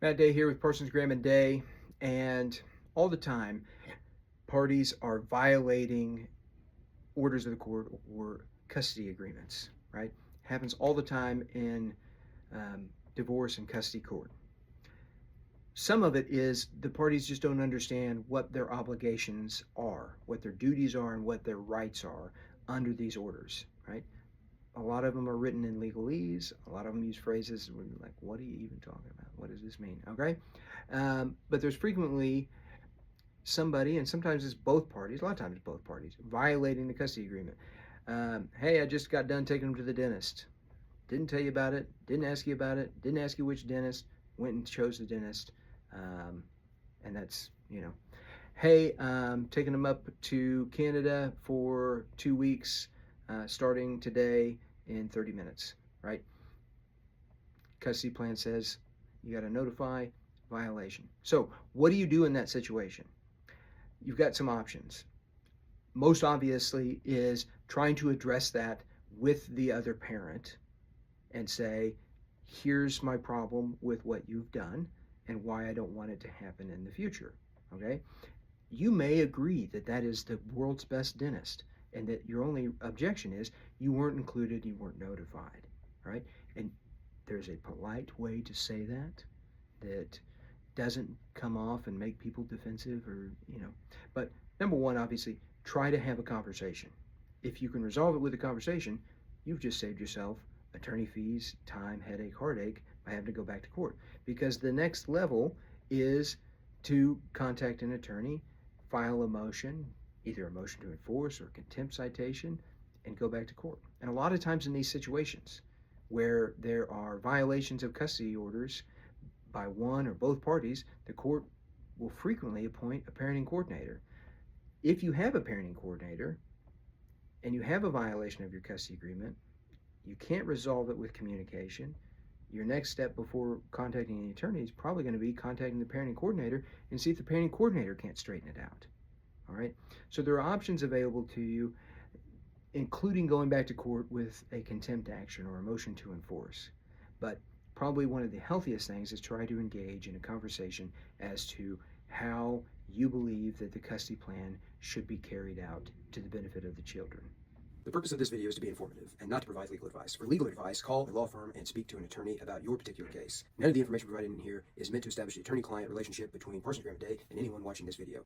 Matt Day here with Parsons, Graham and Day, and all the time parties are violating orders of the court or custody agreements, right? Happens all the time in divorce and custody court. Some of it is the parties just don't understand what their obligations are, what their duties are, and what their rights are under these orders, right? A lot of them are written in legalese. A lot of them use phrases where you're like, what are you even talking about? What does this mean? Okay. But there's frequently somebody, and sometimes it's both parties, a lot of times it's both parties, violating the custody agreement. Hey, I just got done taking them to the dentist. Didn't tell you about it. Didn't ask you about it. Didn't ask you which dentist. Went and chose the dentist. And that's, hey, taking them up to Canada for 2 weeks, starting today in 30 minutes, right? Custody plan says you got to notify violation. So what do you do in that situation? You've got some options. Most obviously is trying to address that with the other parent and say, here's my problem with what you've done and why I don't want it to happen in the future, okay? You may agree that that is the world's best dentist and that your only objection is you weren't included, you weren't notified, right? And there's a polite way to say that doesn't come off and make people defensive or, but number one, obviously, try to have a conversation. If you can resolve it with a conversation, you've just saved yourself attorney fees, time, headache, heartache by having to go back to court. Because the next level is to contact an attorney, file a motion, either a motion to enforce or contempt citation, and go back to court. And a lot of times in these situations where there are violations of custody orders by one or both parties, the court will frequently appoint a parenting coordinator. If you have a parenting coordinator and you have a violation of your custody agreement, you can't resolve it with communication. Your next step before contacting an attorney is probably going to be contacting the parenting coordinator and see if the parenting coordinator can't straighten it out. All right. So there are options available to you, including going back to court with a contempt action or a motion to enforce. But probably one of the healthiest things is try to engage in a conversation as to how you believe that the custody plan should be carried out to the benefit of the children. The purpose of this video is to be informative and not to provide legal advice. For legal advice, call a law firm and speak to an attorney about your particular case. None of the information provided in here is meant to establish the attorney-client relationship between Parsons, Graham and Day and anyone watching this video.